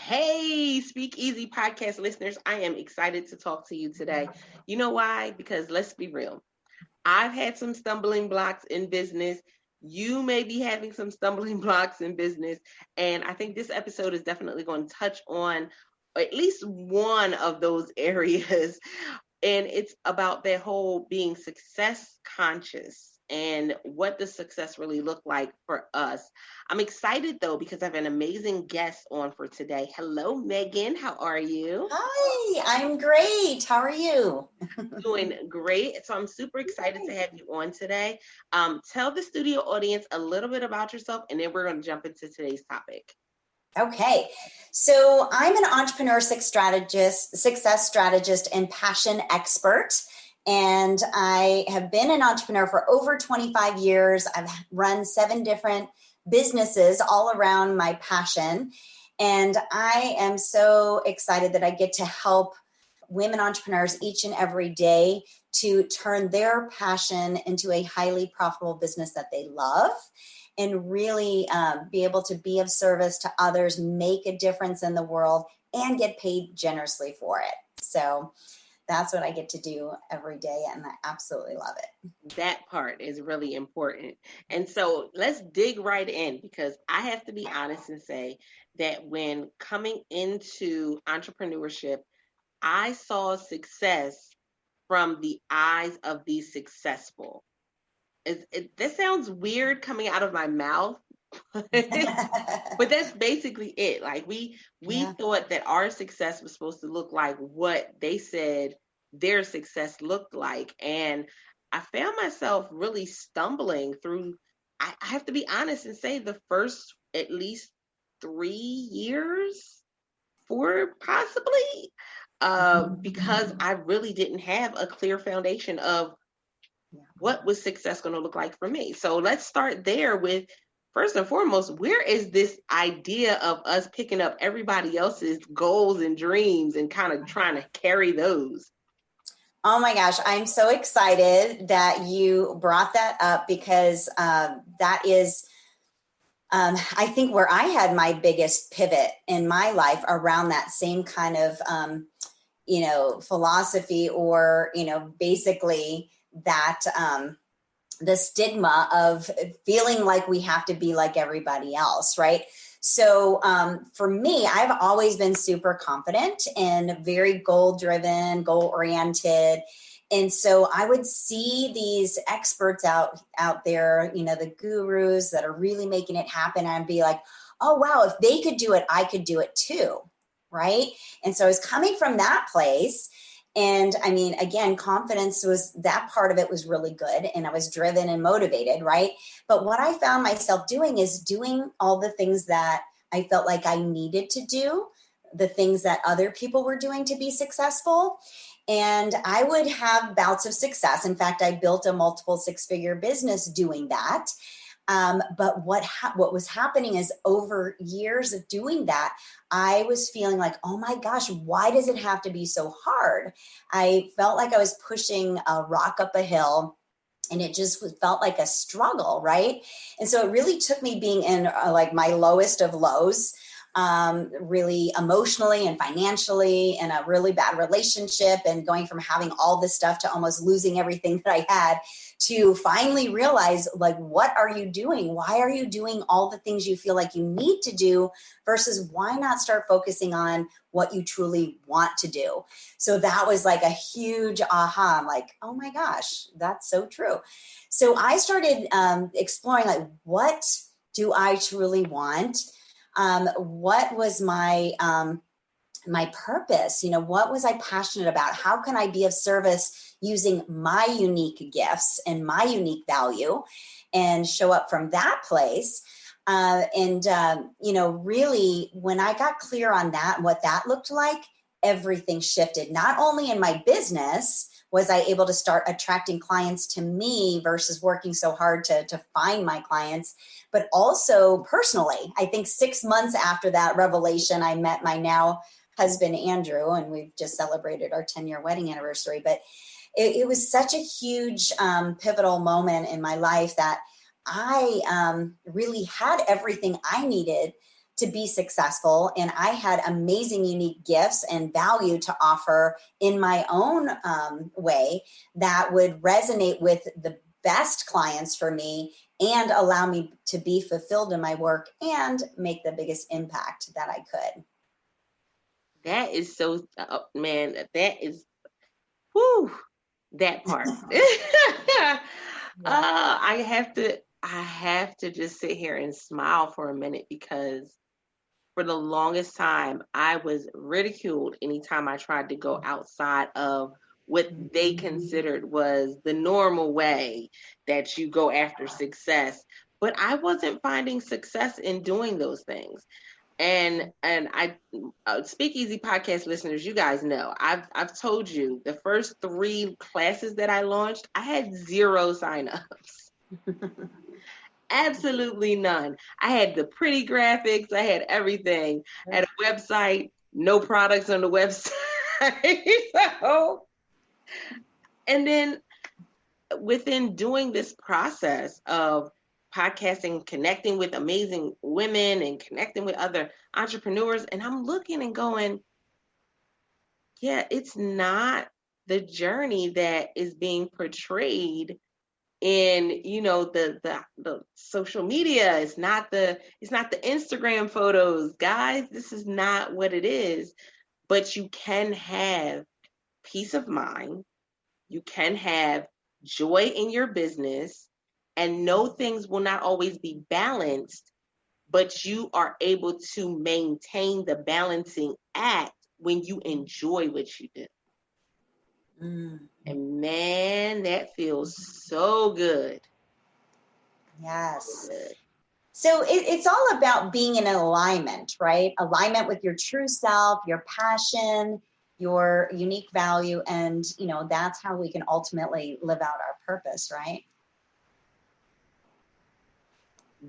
Hey, Speak Easy podcast listeners. I am excited to talk to you today. You know why? Because let's be real. I've had some stumbling blocks in business. You may be having some stumbling blocks in business. And I think this episode is definitely going to touch on at least one of those areas. And it's about that whole being success conscious and what does success really look like for us. I'm excited though because I have an amazing guest on for today. Hello, Megan. How are you? Hi, I'm great. How are you? Doing great. So I'm super excited to have you on today. Tell the studio audience a little bit about yourself, and then we're going to jump into today's topic. Okay, so I'm an entrepreneur success strategist, and passion expert. And I have been an entrepreneur for over 25 years. I've run 7 different businesses all around my passion. And I am so excited that I get to help women entrepreneurs each and every day to turn their passion into a highly profitable business that they love and really be able to be of service to others, make a difference in the world, and get paid generously for it. So that's what I get to do every day, and I absolutely love it. That part is really important. And so let's dig right in because I have to be honest and say that when coming into entrepreneurship, I saw success from the eyes of the successful. That sounds weird coming out of my mouth, but that's basically it. Like we thought that our success was supposed to look like what they said their success looked like. And I found myself really stumbling through, I have to be honest and say the first at least 3 years, 4 possibly, because I really didn't have a clear foundation of what was success going to look like for me. So let's start there with, first and foremost, where is this idea of us picking up everybody else's goals and dreams and kind of trying to carry those? Oh my gosh, I'm so excited that you brought that up because that is, I think, where I had my biggest pivot in my life around that same kind of, philosophy or, basically that the stigma of feeling like we have to be like everybody else, right? So for me, I've always been super confident and very goal-driven, goal-oriented. And so I would see these experts out there, the gurus that are really making it happen. And I'd be like, oh, wow, if they could do it, I could do it too, right? And so I was coming from that place. And I mean, again, confidence was, that part of it was really good. And I was driven and motivated, right? But what I found myself doing is doing all the things that I felt like I needed to do, the things that other people were doing to be successful. And I would have bouts of success. In fact, I built a multiple 6-figure business doing that. But what was happening is over years of doing that, I was feeling like, oh my gosh, why does it have to be so hard? I felt like I was pushing a rock up a hill and it just felt like a struggle, right? And so it really took me being in like my lowest of lows, really emotionally and financially, in a really bad relationship, and going from having all this stuff to almost losing everything that I had, to finally realize, like, what are you doing? Why are you doing all the things you feel like you need to do versus why not start focusing on what you truly want to do? So that was like a huge aha. I'm like, oh my gosh, that's so true. So I started exploring, like, what do I truly want? What was my purpose? What was I passionate about? How can I be of service using my unique gifts and my unique value and show up from that place? Really, when I got clear on that, what that looked like, everything shifted. Not only in my business was I able to start attracting clients to me versus working so hard to find my clients, but also personally. I think 6 months after that revelation, I met my now husband, Andrew, and we've just celebrated our 10-year wedding anniversary. But it was such a huge pivotal moment in my life that I really had everything I needed to be successful. And I had amazing, unique gifts and value to offer in my own way that would resonate with the best clients for me and allow me to be fulfilled in my work and make the biggest impact that I could. That is so, man, that is, whew, that part. I have to just sit here and smile for a minute, because for the longest time, I was ridiculed anytime I tried to go outside of what they considered was the normal way that you go after success. But I wasn't finding success in doing those things. And I, Speakeasy podcast listeners, you guys know, I've told you the first 3 classes that I launched, I had 0 signups. Absolutely none. I had the pretty graphics. I had everything. I had a website, no products on the website. So, and then within doing this process of podcasting, connecting with amazing women and connecting with other entrepreneurs, and I'm looking and going, yeah, it's not the journey that is being portrayed in, you know, the social media. It's not the Instagram photos, guys. This is not what it is. But you can have peace of mind, you can have joy in your business, and know things will not always be balanced, but you are able to maintain the balancing act when you enjoy what you do. And man, that feels so good. Yes. So it's all about being in alignment, right? Alignment with your true self, your passion, your unique value. And, you know, that's how we can ultimately live out our purpose, right?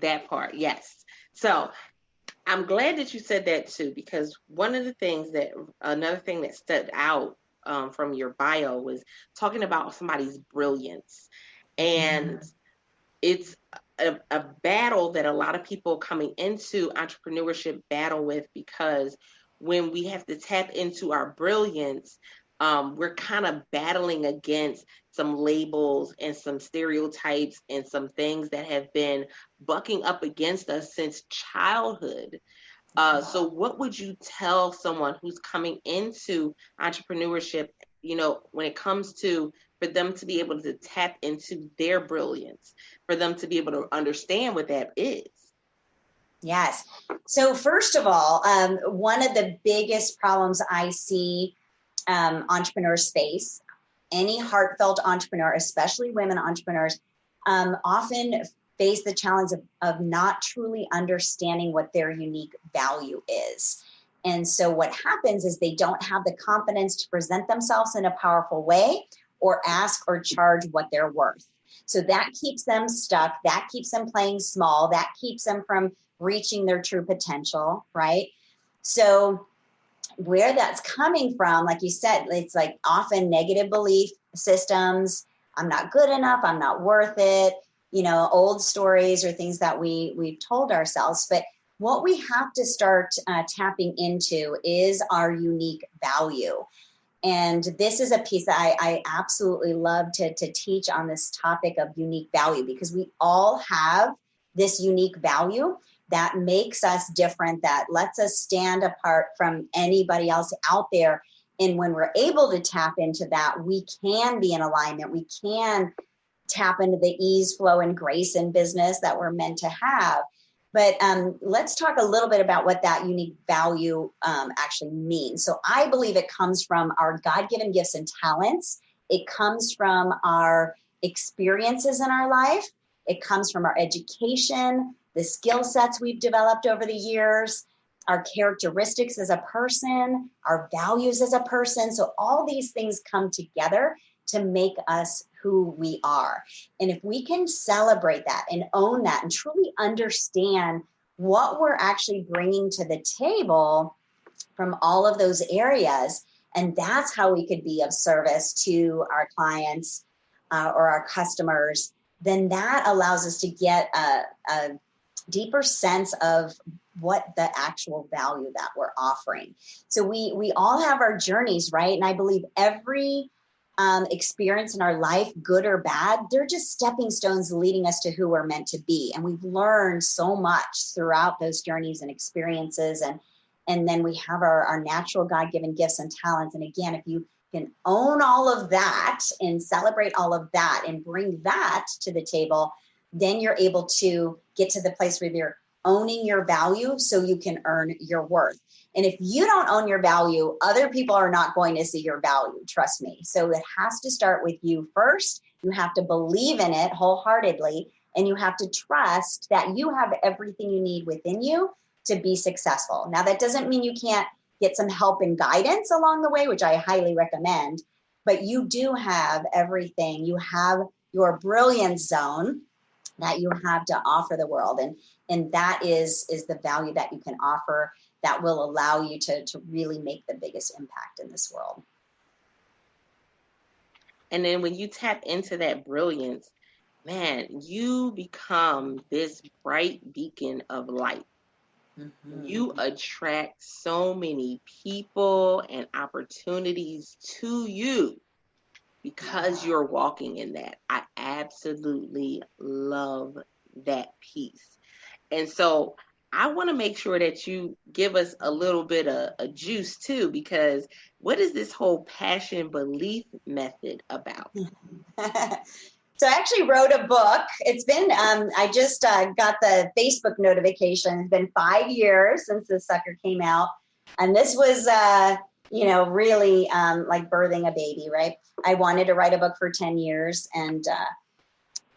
That part, yes. So I'm glad that you said that too, because another thing that stood out from your bio was talking about somebody's brilliance. And it's a battle that a lot of people coming into entrepreneurship battle with, because when we have to tap into our brilliance, we're kind of battling against some labels and some stereotypes and some things that have been bucking up against us since childhood. So what would you tell someone who's coming into entrepreneurship, you know, when it comes to, for them to be able to tap into their brilliance, for them to be able to understand what that is? Yes. So first of all, one of the biggest problems I see entrepreneurs face, any heartfelt entrepreneur, especially women entrepreneurs, often face the challenge of not truly understanding what their unique value is. And so what happens is they don't have the confidence to present themselves in a powerful way or ask or charge what they're worth. So that keeps them stuck. That keeps them playing small. That keeps them from reaching their true potential, right? So where that's coming from, like you said, it's like often negative belief systems. I'm not good enough. I'm not worth it. You know, old stories or things that we've told ourselves. But what we have to start tapping into is our unique value. And this is a piece that I absolutely love to teach on this topic of unique value, because we all have this unique value that makes us different, that lets us stand apart from anybody else out there. And when we're able to tap into that, we can be in alignment. We can tap into the ease, flow, and grace in business that we're meant to have. But let's talk a little bit about what that unique value actually means. So I believe it comes from our God-given gifts and talents. It comes from our experiences in our life. It comes from our education, the skill sets we've developed over the years, our characteristics as a person, our values as a person. So all these things come together to make us who we are. And if we can celebrate that and own that and truly understand what we're actually bringing to the table from all of those areas, and that's how we could be of service to our clients or our customers, then that allows us to get a deeper sense of what the actual value that we're offering. So we all have our journeys, right? And I believe every experience in our life, good or bad, they're just stepping stones leading us to who we're meant to be. And we've learned so much throughout those journeys and experiences. And then we have our natural God-given gifts and talents. And again, if you can own all of that and celebrate all of that and bring that to the table, then you're able to get to the place where you're owning your value so you can earn your worth. And if you don't own your value, other people are not going to see your value, trust me. So it has to start with you first. You have to believe in it wholeheartedly, and you have to trust that you have everything you need within you to be successful. Now, that doesn't mean you can't get some help and guidance along the way, which I highly recommend, but you do have everything. You have your brilliance zone that you have to offer the world. And that is the value that you can offer that will allow you to really make the biggest impact in this world. And then when you tap into that brilliance, man, you become this bright beacon of light. Mm-hmm. You attract so many people and opportunities to you because you're walking in that. I absolutely love that piece. And so I want to make sure that you give us a little bit of a juice too, because what is this whole passion belief method about? So I actually wrote a book. It's been, I just got the Facebook notification. It's been 5 years since this sucker came out. And this was, really like birthing a baby, right? I wanted to write a book for 10 years. And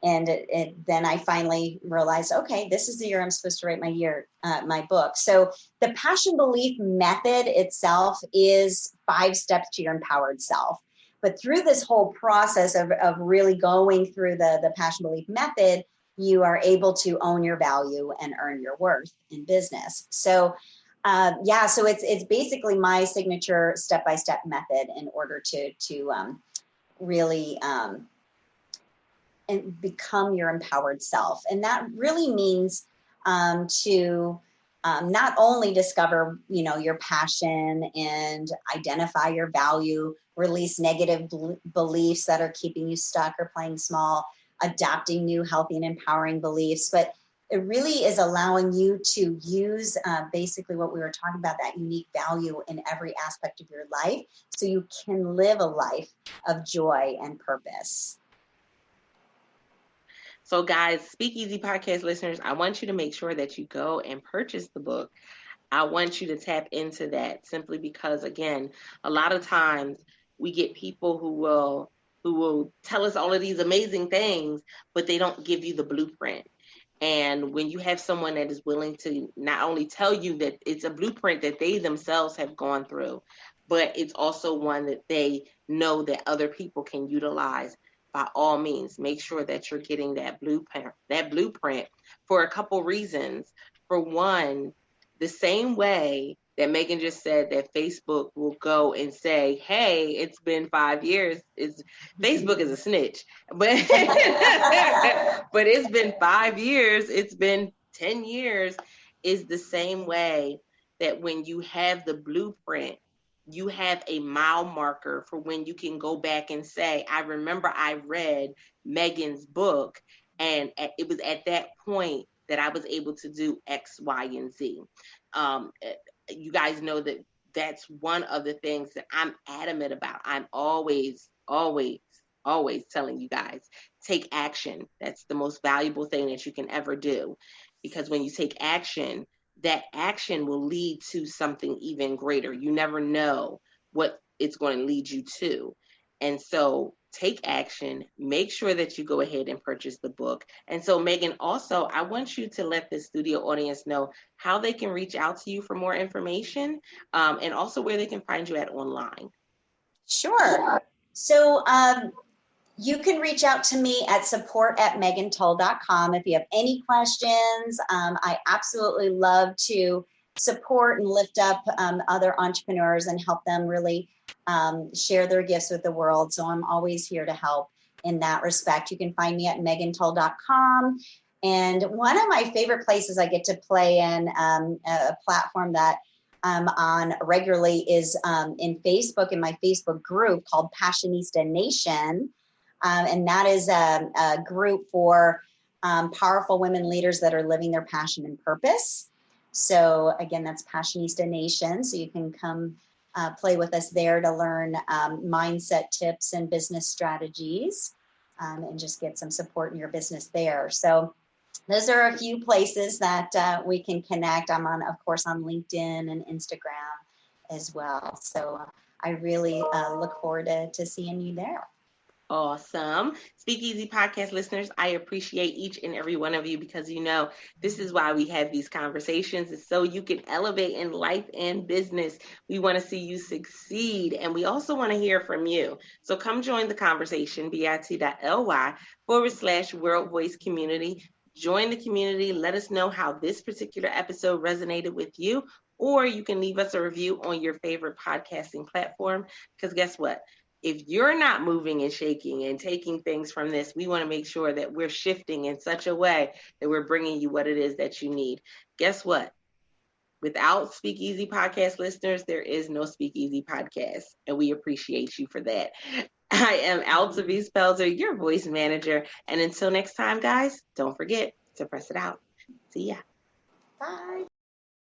then I finally realized, okay, this is the year I'm supposed to write my book. So the passion belief method itself is 5 steps to your empowered self. But through this whole process of really going through the passion belief method, you are able to own your value and earn your worth in business. So, so it's basically my signature step-by-step method in order to really and become your empowered self. And that really means to not only discover, your passion and identify your value, release negative beliefs that are keeping you stuck or playing small, adopting new healthy and empowering beliefs, but it really is allowing you to use basically what we were talking about, that unique value in every aspect of your life so you can live a life of joy and purpose. So guys, Speakeasy Podcast listeners, I want you to make sure that you go and purchase the book. I want you to tap into that simply because, again, a lot of times we get people who will tell us all of these amazing things, but they don't give you the blueprint. And when you have someone that is willing to not only tell you that it's a blueprint that they themselves have gone through, but it's also one that they know that other people can utilize, by all means, make sure that you're getting that blueprint for a couple reasons. For one, the same way that Megan just said that Facebook will go and say, hey, it's been 5 years. Facebook is a snitch, but but it's been 5 years. It's been 10 years, is the same way that when you have the blueprint, you have a mile marker for when you can go back and say, I remember I read Megan's book, and it was at that point that I was able to do X, Y, and Z. You guys know that that's one of the things that I'm adamant about. I'm always telling you guys, take action. That's the most valuable thing that you can ever do. Because when you take action, that action will lead to something even greater. You never know what it's going to lead you to. And so take action, make sure that you go ahead and purchase the book. And so, Megan, also, I want you to let the studio audience know how they can reach out to you for more information, and also where they can find you at online. Sure. So you can reach out to me at support@megantull.com if you have any questions. I absolutely love to support and lift up other entrepreneurs and help them really share their gifts with the world. So I'm always here to help in that respect. You can find me at megantull.com. And one of my favorite places I get to play in, a platform that I'm on regularly, is in Facebook, in my Facebook group called Passionista Nation. And that is a group for powerful women leaders that are living their passion and purpose. So again, that's Passionista Nation. So you can come play with us there to learn mindset tips and business strategies, and just get some support in your business there. So those are a few places that we can connect. I'm on, of course, on LinkedIn and Instagram as well. So I really look forward to seeing you there. Awesome. Speakeasy podcast listeners, I appreciate each and every one of you, because this is why we have these conversations. It's so you can elevate in life and business. We want to see you succeed, and we also want to hear from you. So come join the conversation, bit.ly/World Voice Community. Join the community. Let us know how this particular episode resonated with you, or you can leave us a review on your favorite podcasting platform, because guess what? If you're not moving and shaking and taking things from this, we want to make sure that we're shifting in such a way that we're bringing you what it is that you need. Guess what? Without Speakeasy podcast listeners, there is no Speakeasy podcast, and we appreciate you for that. I am Altavis Pelzer, your voice manager. And until next time, guys, don't forget to press it out. See ya. Bye.